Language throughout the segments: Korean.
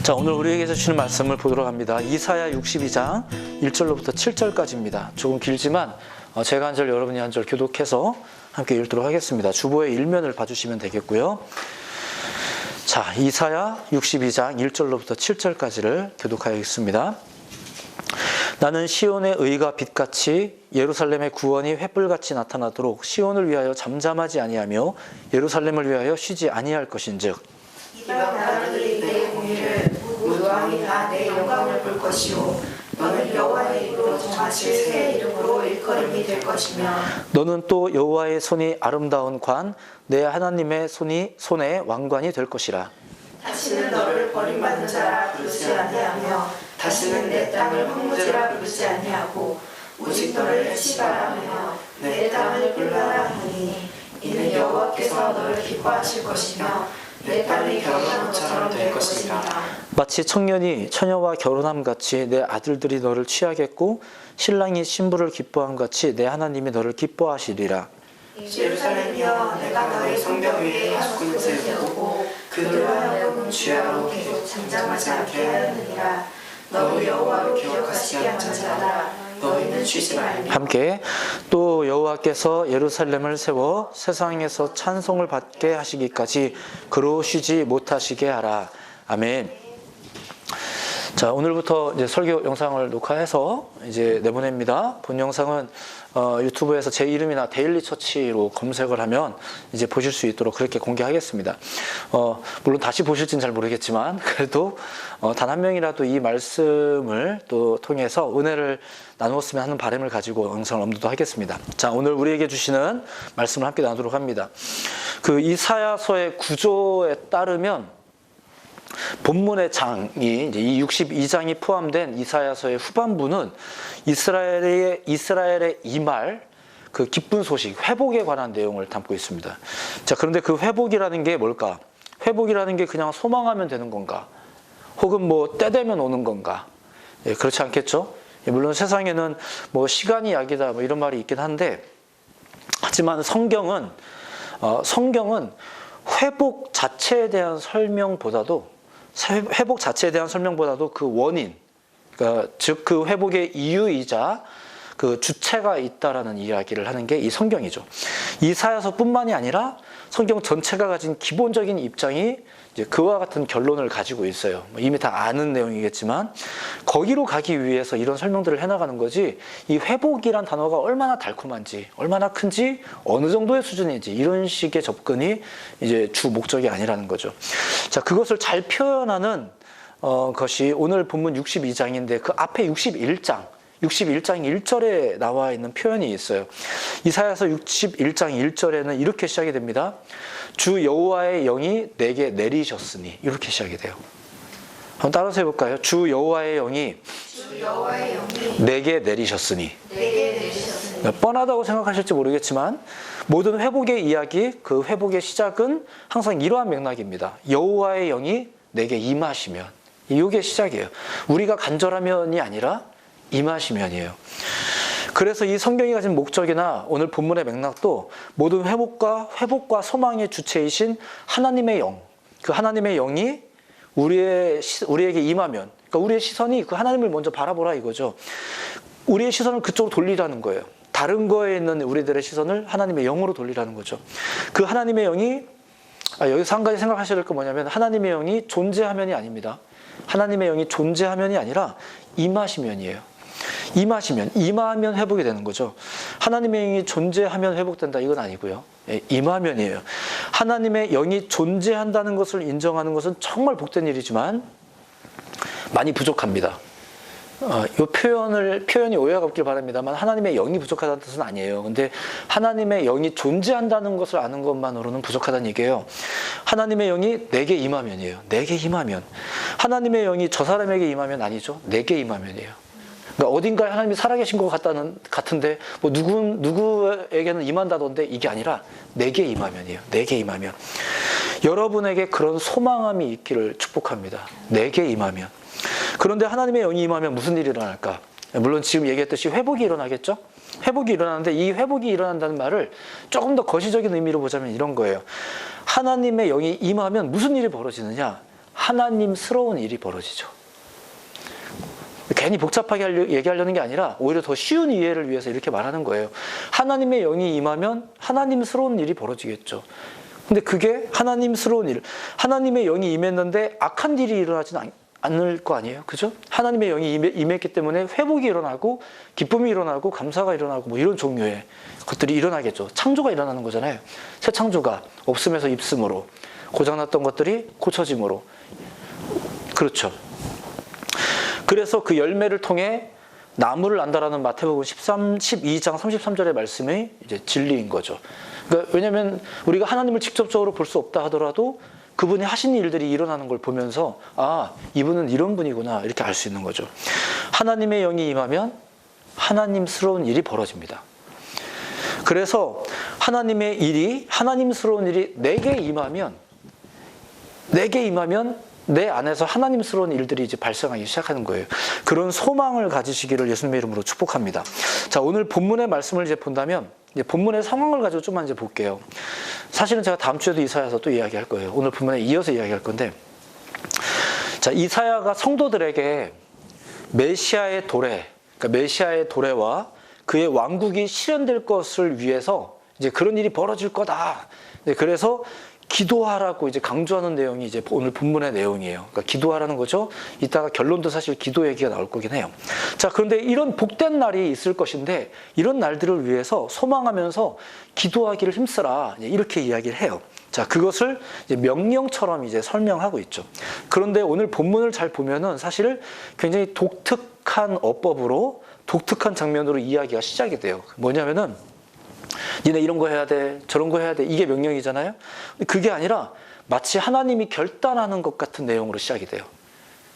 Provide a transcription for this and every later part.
자, 오늘 우리에게 주시는 말씀을 보도록 합니다. 이사야 62장 1절로부터 7절까지입니다. 조금 길지만 제가 한 절, 여러분이 한 절 교독해서 함께 읽도록 하겠습니다. 주보의 일면을 봐주시면 되겠고요. 자, 이사야 62장 1절로부터 7절까지를 교독하겠습니다. 나는 시온의 의가 빛같이 예루살렘의 구원이 횃불같이 나타나도록 시온을 위하여 잠잠하지 아니하며 예루살렘을 위하여 쉬지 아니할 것인즉 이방 나라들이 내 공의를 무왕이 다 내 영광을 볼 것이요 너는 여호와의 이름으로 정하실 새 이름으로 일컬음이 될 것이며 너는 또 여호와의 손이 아름다운 관 내 하나님의 손에 왕관이 될 것이라. 다시는 너를 버림받는 자라 부르지 아니하며 다시는 내 땅을 황무지라 부르지 아니하고 오직 너를 해시바라 하며 내 땅을 불라라 하니 이는 여호와께서 너를 기뻐하실 것이며 내 딸이 결혼한 것처럼 될 것이라. 마치 청년이 처녀와 결혼함 같이 내 아들들이 너를 취하겠고 신랑이 신부를 기뻐함 같이 내 하나님이 너를 기뻐하시리라. 예루살렘이여 내가 너의 성벽 위에 하수꾼을 세우고 그들로 하여금 주야로 계속 잠잠하지 않게 하였느니라. 너희 여호와로 기억하시게 하는 자라 너희는 쉬지 말며. 함께 또 여호와께서 예루살렘을 세워 세상에서 찬송을 받게 하시기까지 그로 쉬지 못하시게 하라. 아멘. 자, 오늘부터 이제 설교 영상을 녹화해서 이제 내보냅니다. 본 영상은 유튜브에서 제 이름이나 데일리 처치로 검색을 하면 이제 보실 수 있도록 그렇게 공개하겠습니다. 물론 다시 보실지는 잘 모르겠지만 그래도 단 한 명이라도 이 말씀을 또 통해서 은혜를 나누었으면 하는 바람을 가지고 영상을 업로드하겠습니다. 자, 오늘 우리에게 주시는 말씀을 함께 나누도록 합니다. 그 이사야서의 구조에 따르면 본문의 장이 이제 이 62장이 포함된 이사야서의 후반부는 이스라엘의 이말 그 기쁜 소식, 회복에 관한 내용을 담고 있습니다. 자, 그런데 그 회복이라는 게 뭘까? 회복이라는 게 그냥 소망하면 되는 건가? 혹은 뭐 때 되면 오는 건가? 예, 그렇지 않겠죠? 예, 물론 세상에는 뭐 시간이 약이다 뭐 이런 말이 있긴 한데, 하지만 성경은 회복 자체에 대한 설명보다도 그 원인, 그러니까 즉 그 회복의 이유이자 그 주체가 있다라는 이야기를 하는 게 이 성경이죠. 이사야서뿐만이 아니라 성경 전체가 가진 기본적인 입장이 이제 그와 같은 결론을 가지고 있어요. 이미 다 아는 내용이겠지만 거기로 가기 위해서 이런 설명들을 해나가는 거지, 이 회복이란 단어가 얼마나 달콤한지, 얼마나 큰지, 어느 정도의 수준인지 이런 식의 접근이 이제 주 목적이 아니라는 거죠. 자, 그것을 잘 표현하는 것이 오늘 본문 62장인데 그 앞에 61장 1절에 나와 있는 표현이 있어요. 이사야서 61장 1절에는 이렇게 시작이 됩니다. 주 여호와의 영이 내게 내리셨으니, 이렇게 시작이 돼요. 한번 따라서 해볼까요? 주 여호와의 영이 내게 내리셨으니. 뻔하다고 생각하실지 모르겠지만 모든 회복의 이야기, 그 회복의 시작은 항상 이러한 맥락입니다. 여호와의 영이 내게 임하시면, 이게 시작이에요. 우리가 간절하면이 아니라 임하시면이에요. 그래서 이 성경이 가진 목적이나 오늘 본문의 맥락도 모든 회복과 소망의 주체이신 하나님의 영, 그 하나님의 영이 우리에게 임하면, 그러니까 우리의 시선이 그 하나님을 먼저 바라보라 이거죠. 우리의 시선을 그쪽으로 돌리라는 거예요. 다른 거에 있는 우리들의 시선을 하나님의 영으로 돌리라는 거죠. 그 하나님의 영이, 여기서 한 가지 생각하셔야 될 거 뭐냐면, 하나님의 영이 존재하면이 아닙니다. 하나님의 영이 존재하면이 아니라 임하시면이에요. 임하면 회복이 되는 거죠. 하나님의 영이 존재하면 회복된다, 이건 아니고요. 임하면이에요. 하나님의 영이 존재한다는 것을 인정하는 것은 정말 복된 일이지만 많이 부족합니다. 이 표현이 오해가 없길 바랍니다만 하나님의 영이 부족하다는 뜻은 아니에요. 근데 하나님의 영이 존재한다는 것을 아는 것만으로는 부족하다는 얘기예요. 하나님의 영이 내게 임하면이에요. 내게 임하면. 하나님의 영이 저 사람에게 임하면 아니죠. 내게 임하면이에요. 그러니까 어딘가에 하나님이 살아계신 것 같은데 뭐 누구에게는 임한다던데, 이게 아니라 내게 임하면이에요. 내게 임하면. 여러분에게 그런 소망함이 있기를 축복합니다. 내게 임하면. 그런데 하나님의 영이 임하면 무슨 일이 일어날까? 물론 지금 얘기했듯이 회복이 일어나겠죠? 회복이 일어나는데 이 회복이 일어난다는 말을 조금 더 거시적인 의미로 보자면 이런 거예요. 하나님의 영이 임하면 무슨 일이 벌어지느냐? 하나님스러운 일이 벌어지죠. 괜히 복잡하게 얘기하려는 게 아니라 오히려 더 쉬운 이해를 위해서 이렇게 말하는 거예요. 하나님의 영이 임하면 하나님스러운 일이 벌어지겠죠. 근데 그게 하나님스러운 일, 하나님의 영이 임했는데 악한 일이 일어나지는 않을 거 아니에요. 그죠? 하나님의 영이 임했기 때문에 회복이 일어나고 기쁨이 일어나고 감사가 일어나고 뭐 이런 종류의 것들이 일어나겠죠. 창조가 일어나는 거잖아요. 새 창조가 없음에서 있음으로, 고장났던 것들이 고쳐짐으로. 그렇죠. 그래서 그 열매를 통해 나무를 안다라는 마태복음 12장 33절의 말씀이 이제 진리인 거죠. 그러니까 왜냐하면 우리가 하나님을 직접적으로 볼 수 없다 하더라도 그분이 하신 일들이 일어나는 걸 보면서 아, 이분은 이런 분이구나 이렇게 알 수 있는 거죠. 하나님의 영이 임하면 하나님스러운 일이 벌어집니다. 그래서 하나님의 일이, 하나님스러운 일이 내게 임하면 내 안에서 하나님스러운 일들이 이제 발생하기 시작하는 거예요. 그런 소망을 가지시기를 예수님의 이름으로 축복합니다. 자, 오늘 본문의 말씀을 이제 본다면 이제 본문의 상황을 가지고 좀만 이제 볼게요. 사실은 제가 다음 주에도 이사야서 또 이야기할 거예요. 오늘 본문에 이어서 이야기할 건데, 자, 이사야가 성도들에게 메시아의 도래, 그러니까 메시아의 도래와 그의 왕국이 실현될 것을 위해서 이제 그런 일이 벌어질 거다. 그래서 기도하라고 이제 강조하는 내용이 이제 오늘 본문의 내용이에요. 그러니까 기도하라는 거죠. 이따가 결론도 사실 기도 얘기가 나올 거긴 해요. 자, 그런데 이런 복된 날이 있을 것인데 이런 날들을 위해서 소망하면서 기도하기를 힘쓰라. 이렇게 이야기를 해요. 자, 그것을 이제 명령처럼 이제 설명하고 있죠. 그런데 오늘 본문을 잘 보면은 사실 굉장히 독특한 어법으로 독특한 장면으로 이야기가 시작이 돼요. 뭐냐면은 니네 이런 거 해야 돼, 저런 거 해야 돼, 이게 명령이잖아요. 그게 아니라 마치 하나님이 결단하는 것 같은 내용으로 시작이 돼요.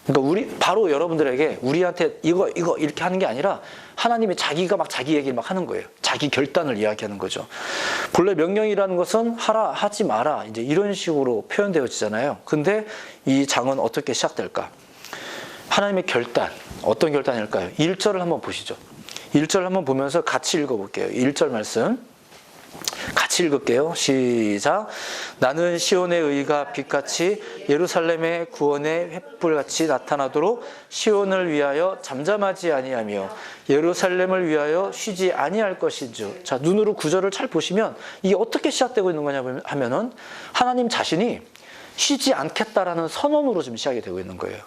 그러니까 바로 여러분들에게 우리한테 이거 이렇게 하는 게 아니라 하나님이 자기가 막 자기 얘기를 막 하는 거예요. 자기 결단을 이야기하는 거죠. 본래 명령이라는 것은 하라, 하지 마라, 이제 이런 식으로 표현되어지잖아요. 근데 이 장은 어떻게 시작될까? 하나님의 결단, 어떤 결단일까요? 1절을 한번 보시죠. 1절 한번 보면서 같이 읽어볼게요. 1절 말씀 같이 읽을게요. 시작. 나는 시온의 의가 빛같이 예루살렘의 구원의 횃불같이 나타나도록 시온을 위하여 잠잠하지 아니하며 예루살렘을 위하여 쉬지 아니할 것인즉. 자, 눈으로 구절을 잘 보시면 이게 어떻게 시작되고 있는 거냐 하면은 하나님 자신이 쉬지 않겠다라는 선언으로 지금 시작이 되고 있는 거예요.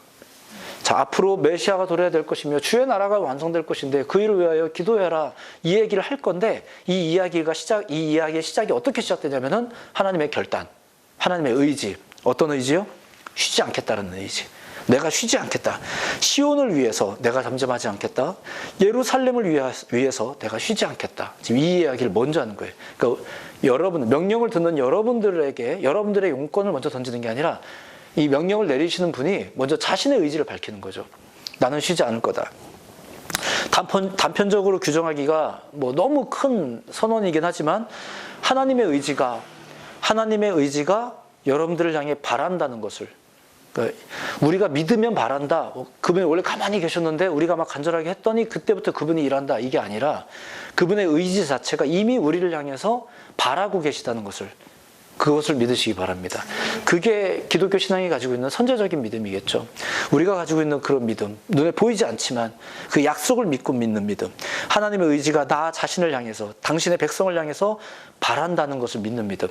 자, 앞으로 메시아가 도래해야 될 것이며 주의 나라가 완성될 것인데 그 일을 위하여 기도해라, 이 얘기를 할 건데 이 이야기의 시작이 어떻게 시작되냐면은 하나님의 결단, 하나님의 의지. 어떤 의지요? 쉬지 않겠다는 의지. 내가 쉬지 않겠다. 시온을 위해서 내가 잠잠하지 않겠다. 예루살렘을 위해서 내가 쉬지 않겠다. 지금 이 이야기를 먼저 하는 거예요. 그러니까 명령을 듣는 여러분들의 용건을 먼저 던지는 게 아니라 이 명령을 내리시는 분이 먼저 자신의 의지를 밝히는 거죠. 나는 쉬지 않을 거다. 단편적으로 규정하기가 뭐 너무 큰 선언이긴 하지만 하나님의 의지가 여러분들을 향해 바란다는 것을, 그러니까 우리가 믿으면 바란다. 그분이 원래 가만히 계셨는데 우리가 막 간절하게 했더니 그때부터 그분이 일한다. 이게 아니라 그분의 의지 자체가 이미 우리를 향해서 바라고 계시다는 것을, 그것을 믿으시기 바랍니다. 그게 기독교 신앙이 가지고 있는 선제적인 믿음이겠죠. 우리가 가지고 있는 그런 믿음, 눈에 보이지 않지만 그 약속을 믿고 믿는 믿음, 하나님의 의지가 나 자신을 향해서, 당신의 백성을 향해서 바란다는 것을 믿는 믿음.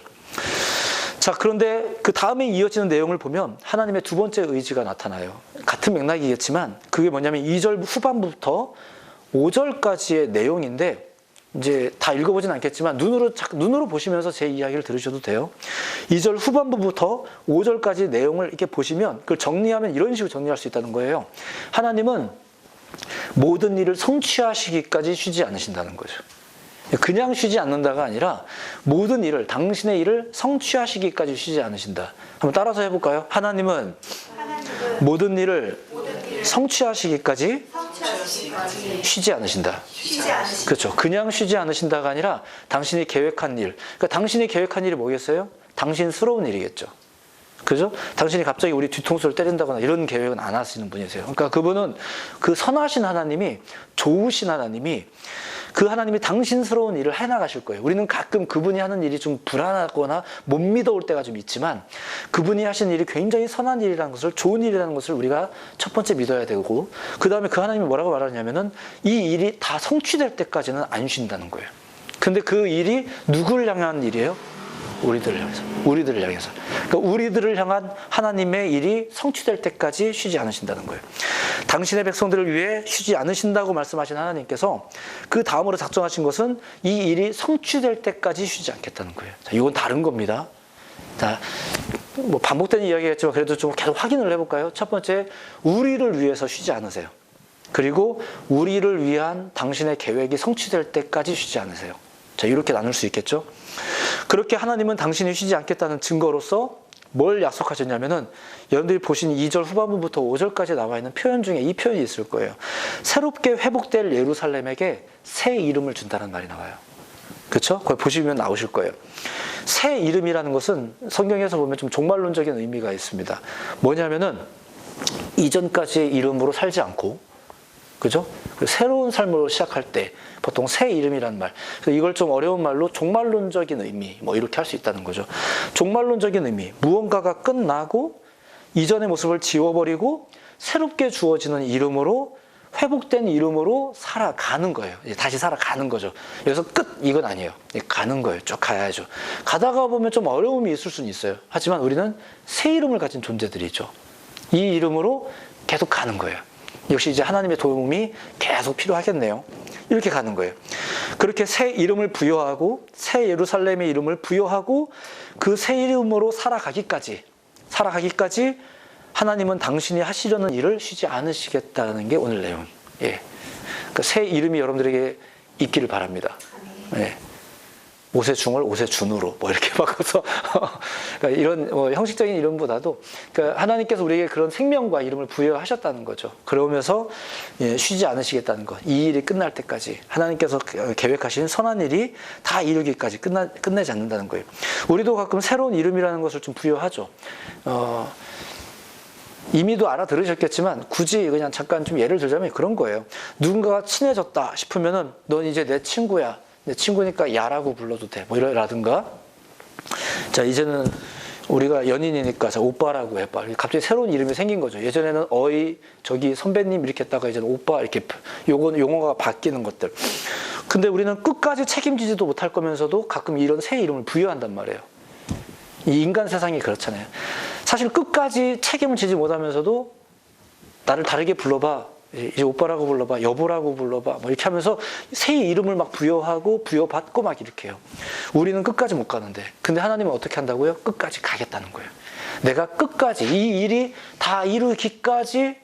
자, 그런데 그 다음에 이어지는 내용을 보면 하나님의 두 번째 의지가 나타나요. 같은 맥락이겠지만 그게 뭐냐면 2절 후반부부터 5절까지의 내용인데, 이제 다 읽어보진 않겠지만 눈으로 보시면서 제 이야기를 들으셔도 돼요. 2절 후반부부터 5절까지 내용을 이렇게 보시면 그걸 정리하면 이런 식으로 정리할 수 있다는 거예요. 하나님은 모든 일을 성취하시기까지 쉬지 않으신다는 거죠. 그냥 쉬지 않는다가 아니라 모든 일을, 당신의 일을 성취하시기까지 쉬지 않으신다. 한번 따라서 해볼까요? 하나님은 모든 일을 성취하시기까지 쉬지 않으신다. 그렇죠. 그냥 쉬지 않으신다가 아니라 당신이 계획한 일. 그러니까 당신이 계획한 일이 뭐겠어요? 당신스러운 일이겠죠. 그죠? 당신이 갑자기 우리 뒤통수를 때린다거나 이런 계획은 안 하시는 분이세요. 그러니까 그분은 그 선하신 하나님이, 좋으신 하나님이 그 하나님이 당신스러운 일을 해나가실 거예요. 우리는 가끔 그분이 하는 일이 좀 불안하거나 못 믿어올 때가 좀 있지만 그분이 하시는 일이 굉장히 선한 일이라는 것을, 좋은 일이라는 것을 우리가 첫 번째 믿어야 되고, 그 다음에 그 하나님이 뭐라고 말하냐면은 이 일이 다 성취될 때까지는 안 쉰다는 거예요. 근데 그 일이 누구를 향한 일이에요? 우리들을 향해서. 우리들을 향해서. 그러니까 우리들을 향한 하나님의 일이 성취될 때까지 쉬지 않으신다는 거예요. 당신의 백성들을 위해 쉬지 않으신다고 말씀하신 하나님께서 그 다음으로 작정하신 것은 이 일이 성취될 때까지 쉬지 않겠다는 거예요. 자, 이건 다른 겁니다. 자, 뭐 반복되는 이야기겠지만 그래도 좀 계속 확인을 해볼까요? 첫 번째, 우리를 위해서 쉬지 않으세요. 그리고 우리를 위한 당신의 계획이 성취될 때까지 쉬지 않으세요. 자, 이렇게 나눌 수 있겠죠? 그렇게 하나님은 당신이 쉬지 않겠다는 증거로서 뭘 약속하셨냐면은, 여러분들이 보신 2절 후반부부터 5절까지 나와 있는 표현 중에 이 표현이 있을 거예요. 새롭게 회복될 예루살렘에게 새 이름을 준다는 말이 나와요. 그렇죠? 거기 보시면 나오실 거예요. 새 이름이라는 것은 성경에서 보면 좀 종말론적인 의미가 있습니다. 뭐냐면은 이전까지의 이름으로 살지 않고, 그죠? 새로운 삶으로 시작할 때 보통 새 이름이라는 말, 이걸 좀 어려운 말로 종말론적인 의미, 뭐 이렇게 할 수 있다는 거죠. 종말론적인 의미, 무언가가 끝나고 이전의 모습을 지워버리고 새롭게 주어지는 이름으로, 회복된 이름으로 살아가는 거예요. 이제 다시 살아가는 거죠. 여기서 끝, 이건 아니에요. 가는 거예요. 쭉 가야죠. 가다가 보면 좀 어려움이 있을 수는 있어요. 하지만 우리는 새 이름을 가진 존재들이죠. 이 이름으로 계속 가는 거예요. 역시 이제 하나님의 도움이 계속 필요하겠네요. 이렇게 가는 거예요. 그렇게 새 이름을 부여하고 새 예루살렘의 이름을 부여하고 그 새 이름으로 살아가기까지 하나님은 당신이 하시려는 일을 쉬지 않으시겠다는 게 오늘 내용. 예. 그러니까 새 이름이 여러분들에게 있기를 바랍니다. 예. 옷의 중을 옷의 준으로 뭐 이렇게 바꿔서 그러니까 이런 형식적인 이름보다도, 그러니까 하나님께서 우리에게 그런 생명과 이름을 부여하셨다는 거죠. 그러면서 쉬지 않으시겠다는 것, 이 일이 끝날 때까지 하나님께서 계획하신 선한 일이 다 이루기까지 끝내지 않는다는 거예요. 우리도 가끔 새로운 이름이라는 것을 좀 부여하죠. 이미도 알아들으셨겠지만 굳이 그냥 잠깐 좀 예를 들자면 그런 거예요. 누군가가 친해졌다 싶으면은 넌 이제 내 친구야. 내 친구니까 야라고 불러도 돼. 뭐 이라든가. 자, 이제는 우리가 연인이니까 자, 오빠라고 해봐. 갑자기 새로운 이름이 생긴 거죠. 예전에는 어이, 저기 선배님 이렇게 했다가 이제는 오빠 이렇게 용어가 바뀌는 것들. 근데 우리는 끝까지 책임지지도 못할 거면서도 가끔 이런 새 이름을 부여한단 말이에요. 이 인간 세상이 그렇잖아요. 사실 끝까지 책임을 지지 못하면서도 나를 다르게 불러봐. 이제 오빠라고 불러봐, 여보라고 불러봐, 뭐 이렇게 하면서 새 이름을 막 부여하고 부여받고 막 이렇게 해요. 우리는 끝까지 못 가는데, 근데 하나님은 어떻게 한다고요? 끝까지 가겠다는 거예요. 내가 끝까지 이 일이 다 이루기까지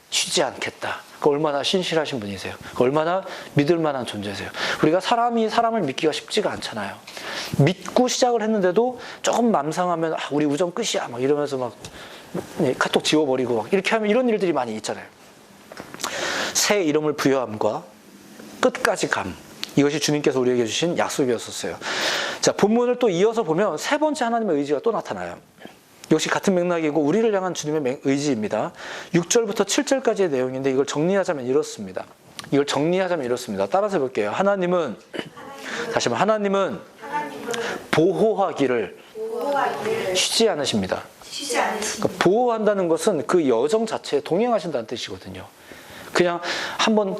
쉬지 않겠다. 얼마나 신실하신 분이세요. 얼마나 믿을 만한 존재세요. 우리가 사람이 사람을 믿기가 쉽지가 않잖아요. 믿고 시작을 했는데도 조금 맘상하면 우리 우정 끝이야 막 이러면서 막 카톡 지워버리고 막 이렇게 하면 이런 일들이 많이 있잖아요. 새 이름을 부여함과 끝까지 감, 이것이 주님께서 우리에게 주신 약속이었었어요. 자, 본문을 또 이어서 보면 세 번째 하나님의 의지가 또 나타나요. 역시 같은 맥락이고 우리를 향한 주님의 의지입니다. 6절부터 7절까지의 내용인데 이걸 정리하자면 이렇습니다. 따라서 해볼게요. 하나님은 다시 한번, 하나님은 보호하기를 쉬지 않으십니다. 그러니까 보호한다는 것은 그 여정 자체에 동행하신다는 뜻이거든요. 그냥 한번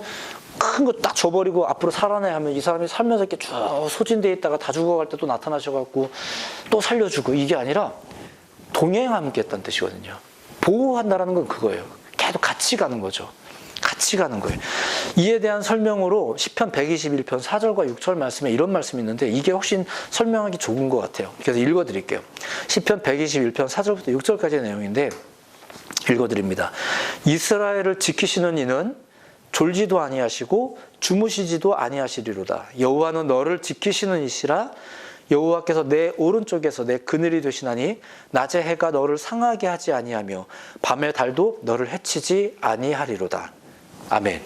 큰 거 딱 줘버리고 앞으로 살아내 하면 이 사람이 살면서 이렇게 쭉 소진되어 있다가 다 죽어갈 때 또 나타나셔갖고 또 살려주고, 이게 아니라 동행하겠다는 뜻이거든요. 보호한다라는 건 그거예요. 계속 같이 가는 거죠. 같이 가는 거예요. 이에 대한 설명으로 시편 121편 4절과 6절 말씀에 이런 말씀이 있는데 이게 훨씬 설명하기 좋은 것 같아요. 그래서 읽어드릴게요. 시편 121편 4절부터 6절까지의 내용인데 읽어드립니다. 이스라엘을 지키시는 이는 졸지도 아니하시고 주무시지도 아니하시리로다. 여호와는 너를 지키시는 이시라. 여호와께서 내 오른쪽에서 내 그늘이 되시나니 낮에 해가 너를 상하게 하지 아니하며 밤의 달도 너를 해치지 아니하리로다. 아멘.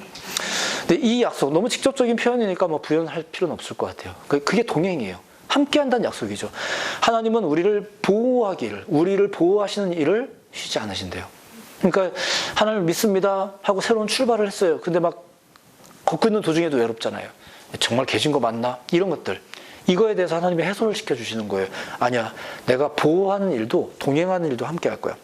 근데 이 약속, 너무 직접적인 표현이니까 뭐 부연할 필요는 없을 것 같아요. 그게 동행이에요. 함께 한다는 약속이죠. 하나님은 우리를 보호하기를, 우리를 보호하시는 일을 쉬지 않으신대요. 그러니까 하나님을 믿습니다 하고 새로운 출발을 했어요. 근데 막 걷고 있는 도중에도 외롭잖아요. 정말 계신 거 맞나? 이런 것들. 이거에 대해서 하나님이 해소를 시켜주시는 거예요. 아니야, 내가 보호하는 일도 동행하는 일도 함께 할 거야.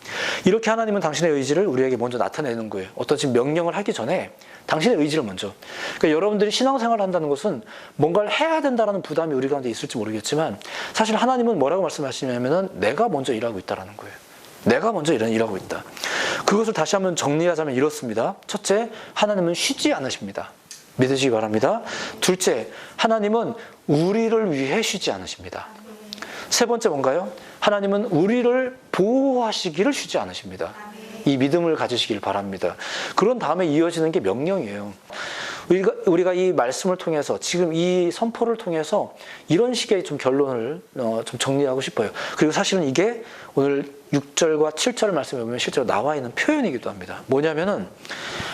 이렇게 하나님은 당신의 의지를 우리에게 먼저 나타내는 거예요. 어떤 지금 명령을 하기 전에 당신의 의지를 먼저. 그러니까 여러분들이 신앙생활을 한다는 것은 뭔가를 해야 된다는 부담이 우리 가운데 있을지 모르겠지만 사실 하나님은 뭐라고 말씀하시냐면은 내가 먼저 일하고 있다는 거예요. 내가 먼저 일하고 있다. 그것을 다시 한번 정리하자면 이렇습니다. 첫째, 하나님은 쉬지 않으십니다. 믿으시기 바랍니다. 둘째, 하나님은 우리를 위해 쉬지 않으십니다. 세 번째 뭔가요? 하나님은 우리를 보호하시기를 쉬지 않으십니다. 이 믿음을 가지시길 바랍니다. 그런 다음에 이어지는 게 명령이에요. 우리가 이 말씀을 통해서 지금 이 선포를 통해서 이런 식의 좀 결론을 좀 정리하고 싶어요. 그리고 사실은 이게 오늘 6절과 7절 말씀에 보면 실제로 나와 있는 표현이기도 합니다. 뭐냐면은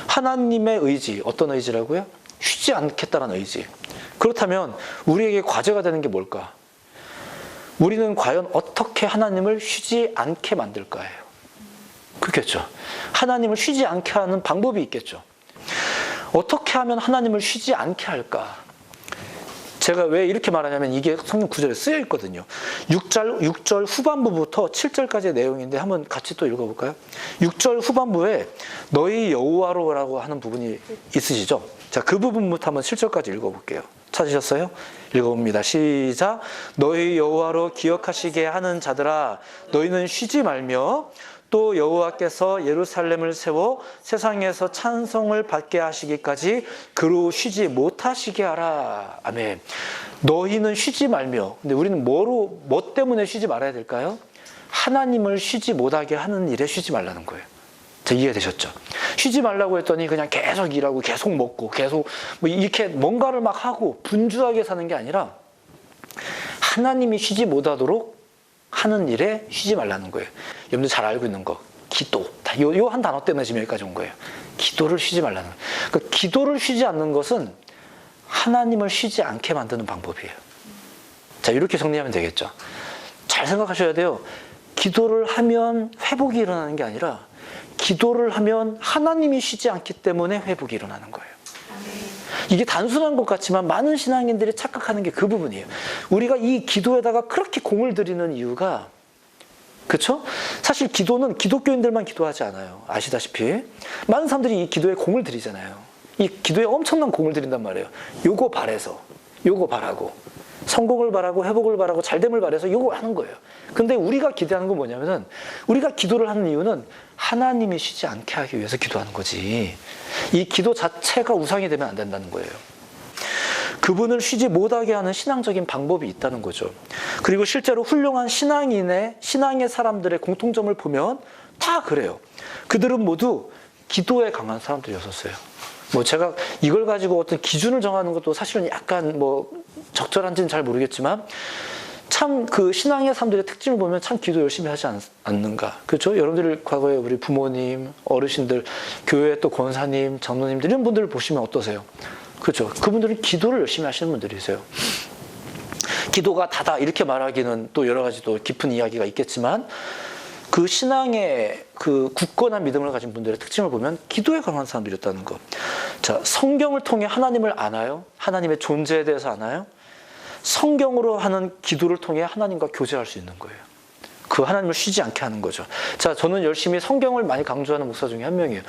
하나님의 의지, 어떤 의지라고요? 쉬지 않겠다는 의지. 그렇다면 우리에게 과제가 되는 게 뭘까? 우리는 과연 어떻게 하나님을 쉬지 않게 만들까예요. 그렇겠죠. 하나님을 쉬지 않게 하는 방법이 있겠죠. 어떻게 하면 하나님을 쉬지 않게 할까? 제가 왜 이렇게 말하냐면 이게 성경 구절에 쓰여 있거든요. 6절 후반부부터 7절까지의 내용인데 한번 같이 또 읽어볼까요? 6절 후반부에 너희 여호와로라고 하는 부분이 있으시죠? 자, 그 부분부터 한번 7절까지 읽어볼게요. 찾으셨어요? 읽어봅니다. 시작. 너희 여호와로 기억하시게 하는 자들아, 너희는 쉬지 말며 또 여호와께서 예루살렘을 세워 세상에서 찬송을 받게 하시기까지 그로 쉬지 못하시게 하라. 아멘. 너희는 쉬지 말며. 근데 우리는 뭐 때문에 쉬지 말아야 될까요? 하나님을 쉬지 못하게 하는 일에 쉬지 말라는 거예요. 자, 이해되셨죠? 쉬지 말라고 했더니 그냥 계속 일하고 계속 먹고 계속 뭐 이렇게 뭔가를 막 하고 분주하게 사는 게 아니라 하나님이 쉬지 못하도록 하는 일에 쉬지 말라는 거예요. 여러분들 잘 알고 있는 거, 기도. 요 한 단어 때문에 지금 여기까지 온 거예요. 기도를 쉬지 말라는 거예요. 그러니까 기도를 쉬지 않는 것은 하나님을 쉬지 않게 만드는 방법이에요. 자, 이렇게 정리하면 되겠죠. 잘 생각하셔야 돼요. 기도를 하면 회복이 일어나는 게 아니라 기도를 하면 하나님이 쉬지 않기 때문에 회복이 일어나는 거예요. 이게 단순한 것 같지만 많은 신앙인들이 착각하는 게 그 부분이에요. 우리가 이 기도에다가 그렇게 공을 들이는 이유가, 그렇죠? 사실 기도는 기독교인들만 기도하지 않아요. 아시다시피 많은 사람들이 이 기도에 공을 들이잖아요. 이 기도에 엄청난 공을 들인단 말이에요. 요거 바래서, 요거 바라고, 성공을 바라고, 회복을 바라고, 잘됨을 바라서 요거 하는 거예요. 근데 우리가 기대하는 건 뭐냐면은, 우리가 기도를 하는 이유는 하나님이 쉬지 않게 하기 위해서 기도하는 거지, 이 기도 자체가 우상이 되면 안 된다는 거예요. 그분을 쉬지 못하게 하는 신앙적인 방법이 있다는 거죠. 그리고 실제로 훌륭한 신앙의 사람들의 공통점을 보면 다 그래요. 그들은 모두 기도에 강한 사람들이었었어요. 뭐 제가 이걸 가지고 어떤 기준을 정하는 것도 사실은 약간 뭐 적절한지는 잘 모르겠지만, 참 그 신앙의 사람들의 특징을 보면 참 기도 열심히 하지 않는가. 그렇죠? 여러분들 과거에 우리 부모님, 어르신들, 교회 또 권사님, 장로님들 이런 분들을 보시면 어떠세요? 그렇죠? 그분들은 기도를 열심히 하시는 분들이세요. 기도가 다다 이렇게 말하기는 또 여러 가지 또 깊은 이야기가 있겠지만, 그 신앙의 그 굳건한 믿음을 가진 분들의 특징을 보면 기도에 강한 사람들이었다는 거. 자, 성경을 통해 하나님을 아나요? 하나님의 존재에 대해서 아나요? 성경으로 하는 기도를 통해 하나님과 교제할 수 있는 거예요. 그 하나님을 쉬지 않게 하는 거죠. 자, 저는 열심히 성경을 많이 강조하는 목사 중에 한 명이에요.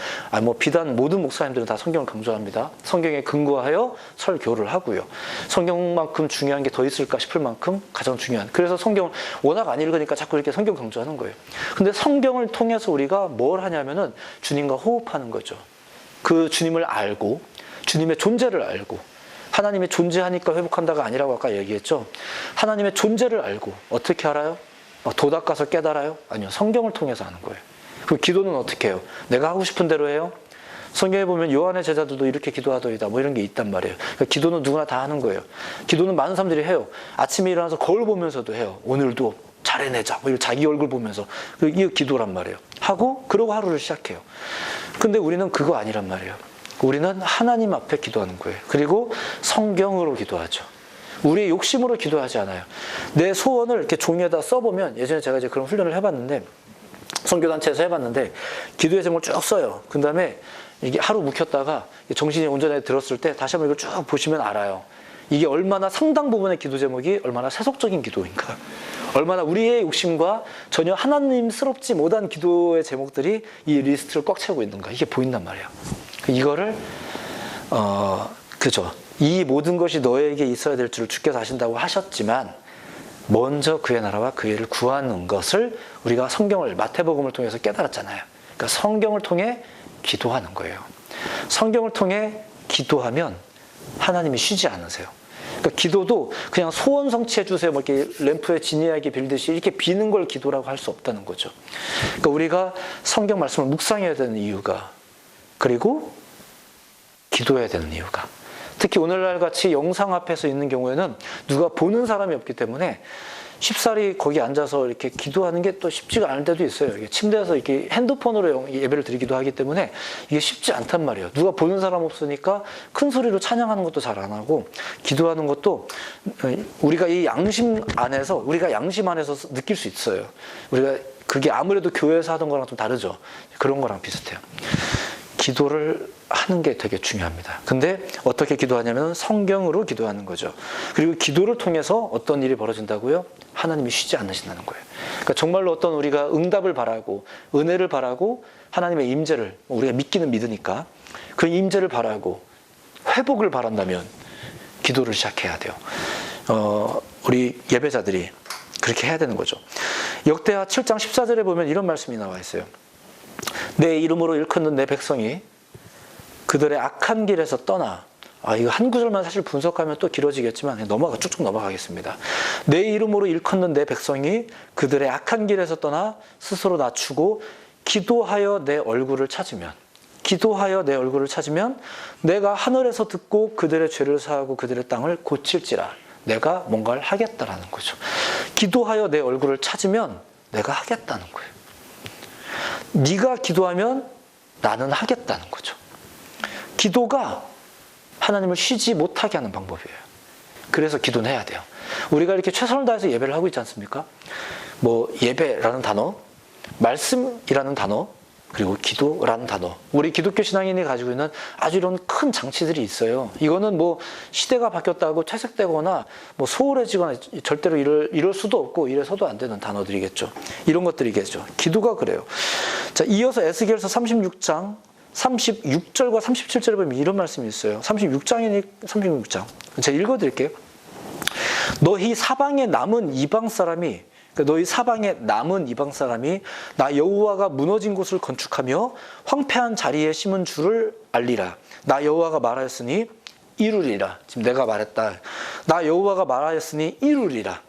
비단 모든 목사님들은 다 성경을 강조합니다. 성경에 근거하여 설교를 하고요. 성경만큼 중요한 게 더 있을까 싶을 만큼 가장 중요한. 그래서 성경을 워낙 안 읽으니까 자꾸 이렇게 성경 강조하는 거예요. 근데 성경을 통해서 우리가 뭘 하냐면은 주님과 호흡하는 거죠. 그 주님을 알고, 주님의 존재를 알고, 하나님이 존재하니까 회복한다가 아니라고 아까 얘기했죠. 하나님의 존재를 알고, 어떻게 알아요? 도닦아서 깨달아요? 아니요. 성경을 통해서 하는 거예요. 그럼 기도는 어떻게 해요? 내가 하고 싶은 대로 해요? 성경에 보면 요한의 제자들도 이렇게 기도하더이다 뭐 이런 게 있단 말이에요. 그러니까 기도는 누구나 다 하는 거예요. 기도는 많은 사람들이 해요. 아침에 일어나서 거울 보면서도 해요. 오늘도 잘해내자 뭐 자기 얼굴 보면서. 이게 기도란 말이에요. 하고 그러고 하루를 시작해요. 근데 우리는 그거 아니란 말이에요. 우리는 하나님 앞에 기도하는 거예요. 그리고 성경으로 기도하죠. 우리의 욕심으로 기도하지 않아요. 내 소원을 이렇게 종이에다 써보면, 예전에 제가 이제 그런 훈련을 해봤는데, 선교단체에서 해봤는데, 기도의 제목을 쭉 써요. 그 다음에 이게 하루 묵혔다가 정신이 온전히 들었을 때 다시 한번 이걸 쭉 보시면 알아요. 이게 얼마나 상당 부분의 기도 제목이 얼마나 세속적인 기도인가, 얼마나 우리의 욕심과 전혀 하나님스럽지 못한 기도의 제목들이 이 리스트를 꽉 채우고 있는가, 이게 보인단 말이에요. 이거를 그죠. 이 모든 것이 너에게 있어야 될 줄 주께서 아신다고 하셨지만 먼저 그의 나라와 그의 일을 구하는 것을 우리가 성경을, 마태복음을 통해서 깨달았잖아요. 그러니까 성경을 통해 기도하는 거예요. 성경을 통해 기도하면 하나님이 쉬지 않으세요. 그러니까 기도도 그냥 소원 성취해 주세요, 뭐 이렇게 램프에 진이하게 빌듯이 이렇게 비는 걸 기도라고 할 수 없다는 거죠. 그러니까 우리가 성경 말씀을 묵상해야 되는 이유가, 그리고 기도해야 되는 이유가, 특히 오늘날 같이 영상 앞에서 있는 경우에는 누가 보는 사람이 없기 때문에 쉽사리 거기 앉아서 이렇게 기도하는 게 또 쉽지가 않을 때도 있어요. 이게 침대에서 이렇게 핸드폰으로 예배를 드리기도 하기 때문에 이게 쉽지 않단 말이에요. 누가 보는 사람 없으니까 큰 소리로 찬양하는 것도 잘 안 하고, 기도하는 것도 우리가 이 양심 안에서, 우리가 양심 안에서 느낄 수 있어요. 우리가 그게 아무래도 교회에서 하던 거랑 좀 다르죠. 그런 거랑 비슷해요. 기도를 하는 게 되게 중요합니다. 근데 어떻게 기도하냐면 성경으로 기도하는 거죠. 그리고 기도를 통해서 어떤 일이 벌어진다고요? 하나님이 쉬지 않으신다는 거예요. 그러니까 정말로 어떤 우리가 응답을 바라고 은혜를 바라고 하나님의 임재를, 우리가 믿기는 믿으니까 그 임재를 바라고 회복을 바란다면 기도를 시작해야 돼요. 우리 예배자들이 그렇게 해야 되는 거죠. 역대하 7장 14절에 보면 이런 말씀이 나와 있어요. 내 이름으로 일컫는 내 백성이 그들의 악한 길에서 떠나, 이거 한 구절만 사실 분석하면 또 길어지겠지만 쭉쭉 넘어가겠습니다. 내 이름으로 일컫는 내 백성이 그들의 악한 길에서 떠나 스스로 낮추고 기도하여 내 얼굴을 찾으면, 기도하여 내 얼굴을 찾으면 내가 하늘에서 듣고 그들의 죄를 사하고 그들의 땅을 고칠지라. 내가 뭔가를 하겠다라는 거죠. 기도하여 내 얼굴을 찾으면 내가 하겠다는 거예요. 네가 기도하면 나는 하겠다는 거죠. 기도가 하나님을 쉬지 못하게 하는 방법이에요. 그래서 기도는 해야 돼요. 우리가 이렇게 최선을 다해서 예배를 하고 있지 않습니까? 뭐 예배라는 단어, 말씀이라는 단어, 그리고 기도라는 단어, 우리 기독교 신앙인이 가지고 있는 아주 이런 큰 장치들이 있어요. 이거는 뭐 시대가 바뀌었다고 퇴색되거나 뭐 소홀해지거나 절대로 이럴 수도 없고 이래서도 안 되는 단어들이겠죠. 이런 것들이겠죠. 기도가 그래요. 자, 이어서 에스겔서 36장 36절과 37절에 보면 이런 말씀이 있어요. 36장. 제가 읽어드릴게요. 너희 사방에 남은 이방 사람이, 너희 사방에 남은 이방 사람이 나 여호와가 무너진 곳을 건축하며 황폐한 자리에 심은 줄을 알리라. 나 여호와가 말하였으니 이루리라. 지금 내가 말했다. 나 여호와가 말하였으니 이루리라.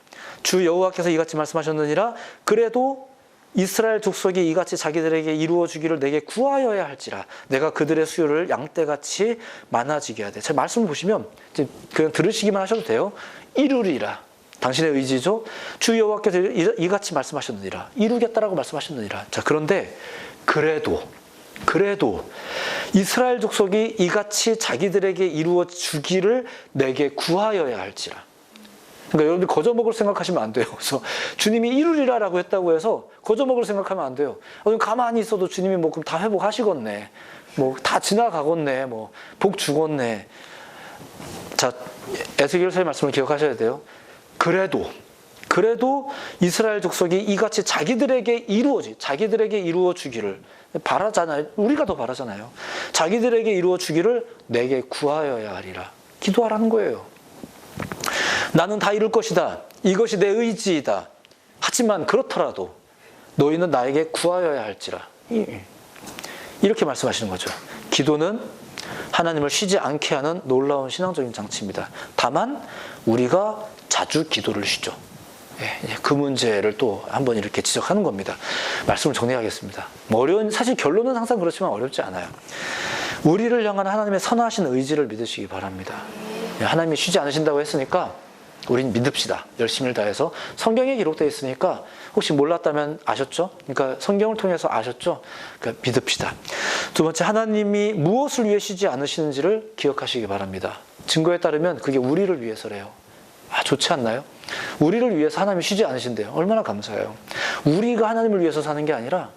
주 여호와께서 이같이 말씀하셨느니라. 그래도 이스라엘 족속이 이같이 자기들에게 이루어 주기를 내게 구하여야 할지라. 내가 그들의 수요를 양떼같이 많아지게 하되. 제 말씀을 보시면 그냥 들으시기만 하셔도 돼요. 이루리라. 당신의 의지죠. 주 여호와께서 이같이 말씀하셨느니라. 이루겠다라고 말씀하셨느니라. 자, 그런데 그래도 이스라엘 족속이 이같이 자기들에게 이루어 주기를 내게 구하여야 할지라. 그러니까 여러분들 거저먹을 생각하시면 안 돼요. 그래서 주님이 이루리라라고 했다고 해서 거저먹을 생각하면 안 돼요. 가만히 있어도 주님이 뭐 그럼 다 회복하시겠네. 뭐 다 지나가겠네. 뭐 복 주겠네. 자, 에스겔서의 말씀을 기억하셔야 돼요. 그래도 이스라엘 족속이 이같이 자기들에게 이루어 주기를 바라잖아요. 우리가 더 바라잖아요. 자기들에게 이루어 주기를 내게 구하여야 하리라. 기도하라는 거예요. 나는 다 이룰 것이다. 이것이 내 의지이다. 하지만 그렇더라도 너희는 나에게 구하여야 할지라. 이렇게 말씀하시는 거죠. 기도는 하나님을 쉬지 않게 하는 놀라운 신앙적인 장치입니다. 다만 우리가 자주 기도를 쉬죠. 그 문제를 또 한번 이렇게 지적하는 겁니다. 말씀을 정리하겠습니다. 사실 결론은 항상 그렇지만 어렵지 않아요. 우리를 향한 하나님의 선하신 의지를 믿으시기 바랍니다. 하나님이 쉬지 않으신다고 했으니까 우린 믿읍시다. 열심을 다해서. 성경에 기록되어 있으니까 혹시 몰랐다면 아셨죠? 그러니까 성경을 통해서 아셨죠? 그러니까 믿읍시다. 두 번째, 하나님이 무엇을 위해 쉬지 않으시는지를 기억하시기 바랍니다. 증거에 따르면 그게 우리를 위해서래요. 좋지 않나요? 우리를 위해서 하나님이 쉬지 않으신대요. 얼마나 감사해요. 우리가 하나님을 위해서 사는 게 아니라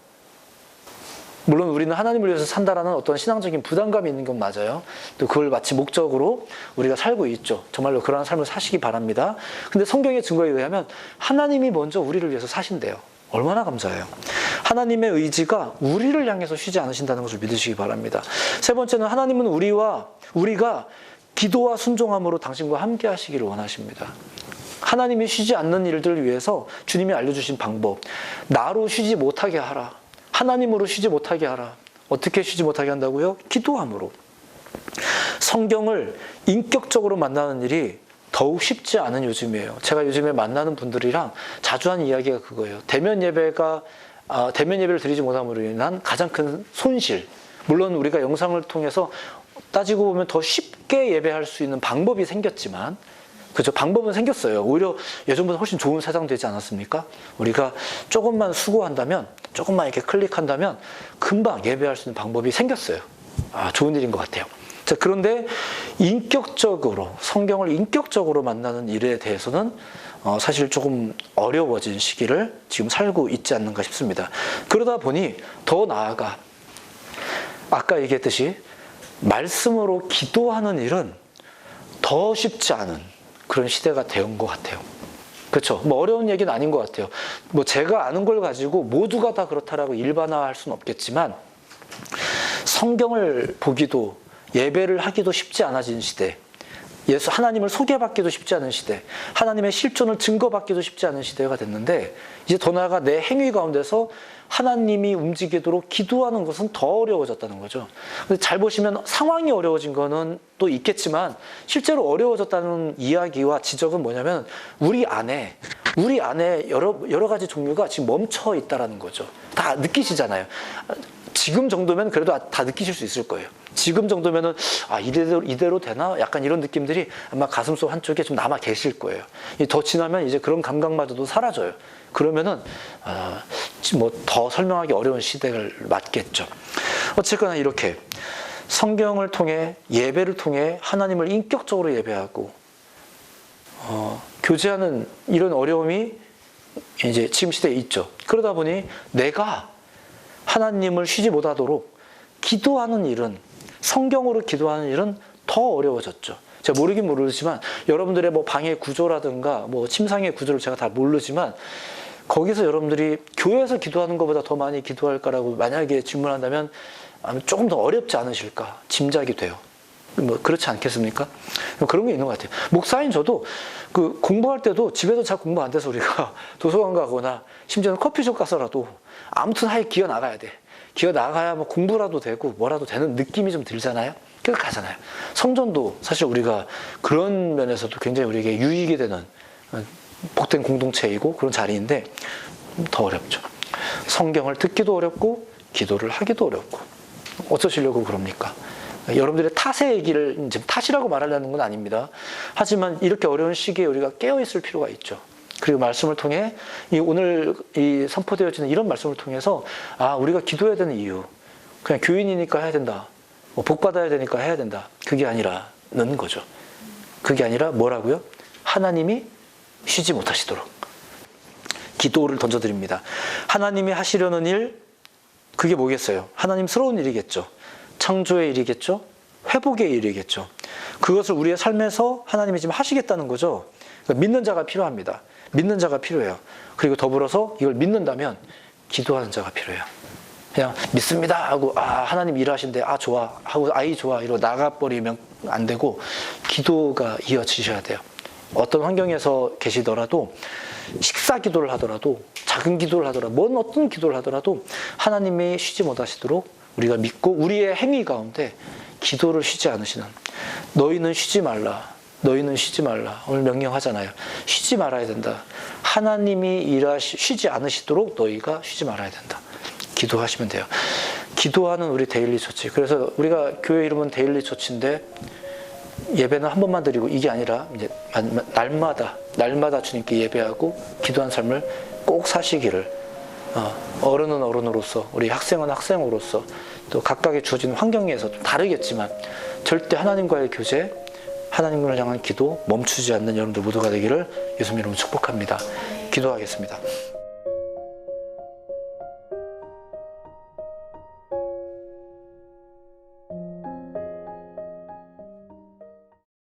물론 우리는 하나님을 위해서 산다라는 어떤 신앙적인 부담감이 있는 건 맞아요. 또 그걸 마치 목적으로 우리가 살고 있죠. 정말로 그러한 삶을 사시기 바랍니다. 근데 성경의 증거에 의하면 하나님이 먼저 우리를 위해서 사신대요. 얼마나 감사해요. 하나님의 의지가 우리를 향해서 쉬지 않으신다는 것을 믿으시기 바랍니다. 세 번째는 하나님은 우리가 기도와 순종함으로 당신과 함께 하시기를 원하십니다. 하나님이 쉬지 않는 일들을 위해서 주님이 알려주신 방법, 나로 쉬지 못하게 하라. 하나님으로 쉬지 못하게 하라. 어떻게 쉬지 못하게 한다고요? 기도함으로. 성경을 인격적으로 만나는 일이 더욱 쉽지 않은 요즘이에요. 제가 요즘에 만나는 분들이랑 자주 하는 이야기가 그거예요. 대면 예배를 드리지 못함으로 인한 가장 큰 손실. 물론 우리가 영상을 통해서 따지고 보면 더 쉽게 예배할 수 있는 방법이 생겼지만, 그죠? 방법은 생겼어요. 오히려 예전보다 훨씬 좋은 세상 되지 않았습니까? 우리가 조금만 수고한다면, 조금만 이렇게 클릭한다면 금방 예배할 수 있는 방법이 생겼어요. 좋은 일인 것 같아요. 자, 그런데 인격적으로, 성경을 인격적으로 만나는 일에 대해서는 사실 조금 어려워진 시기를 지금 살고 있지 않는가 싶습니다. 그러다 보니 더 나아가 아까 얘기했듯이 말씀으로 기도하는 일은 더 쉽지 않은 그런 시대가 된 것 같아요. 그렇죠? 뭐 어려운 얘기는 아닌 것 같아요. 뭐 제가 아는 걸 가지고 모두가 다 그렇다라고 일반화할 수는 없겠지만 성경을 보기도 예배를 하기도 쉽지 않아진 시대, 하나님을 소개받기도 쉽지 않은 시대, 하나님의 실존을 증거받기도 쉽지 않은 시대가 됐는데 이제 더 나아가 내 행위 가운데서 하나님이 움직이도록 기도하는 것은 더 어려워졌다는 거죠. 근데 잘 보시면 상황이 어려워진 거는 또 있겠지만 실제로 어려워졌다는 이야기와 지적은 뭐냐면 우리 안에 여러 가지 종류가 지금 멈춰 있다라는 거죠. 다 느끼시잖아요. 지금 정도면 그래도 다 느끼실 수 있을 거예요. 지금 정도면은 이대로 되나? 약간 이런 느낌들이 아마 가슴속 한쪽에 좀 남아 계실 거예요. 더 지나면 이제 그런 감각마저도 사라져요. 그러면은 뭐 더 설명하기 어려운 시대를 맞겠죠. 어쨌거나 이렇게 성경을 통해 예배를 통해 하나님을 인격적으로 예배하고 교제하는 이런 어려움이 이제 지금 시대에 있죠. 그러다 보니 내가 하나님을 쉬지 못하도록 기도하는 일은, 성경으로 기도하는 일은 더 어려워졌죠. 제가 모르긴 모르지만 여러분들의 뭐 방의 구조라든가 뭐 침상의 구조를 제가 다 모르지만 거기서 여러분들이 교회에서 기도하는 것보다 더 많이 기도할까라고 만약에 질문한다면 조금 더 어렵지 않으실까 짐작이 돼요. 뭐 그렇지 않겠습니까? 그런 게 있는 것 같아요. 목사인 저도 그 공부할 때도 집에서 잘 공부 안 돼서 우리가 도서관 가거나 심지어는 커피숍 가서라도 아무튼 하여 기어 나가야 돼. 기어 나가야 뭐 공부라도 되고 뭐라도 되는 느낌이 좀 들잖아요. 그래서 가잖아요. 성전도 사실 우리가 그런 면에서도 굉장히 우리에게 유익이 되는 복된 공동체이고 그런 자리인데 더 어렵죠. 성경을 듣기도 어렵고 기도를 하기도 어렵고 어쩌시려고 그럽니까? 여러분들의 탓의 얘기를 이제 탓이라고 말하려는 건 아닙니다. 하지만 이렇게 어려운 시기에 우리가 깨어있을 필요가 있죠. 그리고 말씀을 통해 오늘 선포되어지는 이런 말씀을 통해서 우리가 기도해야 되는 이유, 그냥 교인이니까 해야 된다, 뭐 복 받아야 되니까 해야 된다, 그게 아니라는 거죠. 그게 아니라 뭐라고요? 하나님이 쉬지 못하시도록 기도를 던져드립니다. 하나님이 하시려는 일, 그게 뭐겠어요? 하나님스러운 일이겠죠. 창조의 일이겠죠. 회복의 일이겠죠. 그것을 우리의 삶에서 하나님이 지금 하시겠다는 거죠. 그러니까 믿는 자가 필요합니다. 믿는 자가 필요해요. 그리고 더불어서 이걸 믿는다면 기도하는 자가 필요해요. 그냥 믿습니다 하고 하나님 일하신대, 좋아 하고 좋아 이러고 나가버리면 안 되고 기도가 이어지셔야 돼요. 어떤 환경에서 계시더라도 식사 기도를 하더라도 작은 기도를 하더라도 어떤 기도를 하더라도 하나님이 쉬지 못하시도록 우리가 믿고 우리의 행위 가운데 기도를 쉬지 않으시는, 너희는 쉬지 말라, 너희는 쉬지 말라, 오늘 명령하잖아요. 쉬지 말아야 된다. 하나님이 쉬지 않으시도록 너희가 쉬지 말아야 된다. 기도하시면 돼요. 기도하는 우리 데일리 처치. 그래서 우리가 교회 이름은 데일리 처치인데 예배는 한 번만 드리고 이게 아니라 이제 날마다 주님께 예배하고 기도한 삶을 꼭 사시기를, 어른은 어른으로서, 우리 학생은 학생으로서, 또 각각의 주어진 환경에서 좀 다르겠지만 절대 하나님과의 교제, 하나님을 향한 기도 멈추지 않는 여러분들 모두가 되기를 예수님 이름으로 축복합니다. 기도하겠습니다.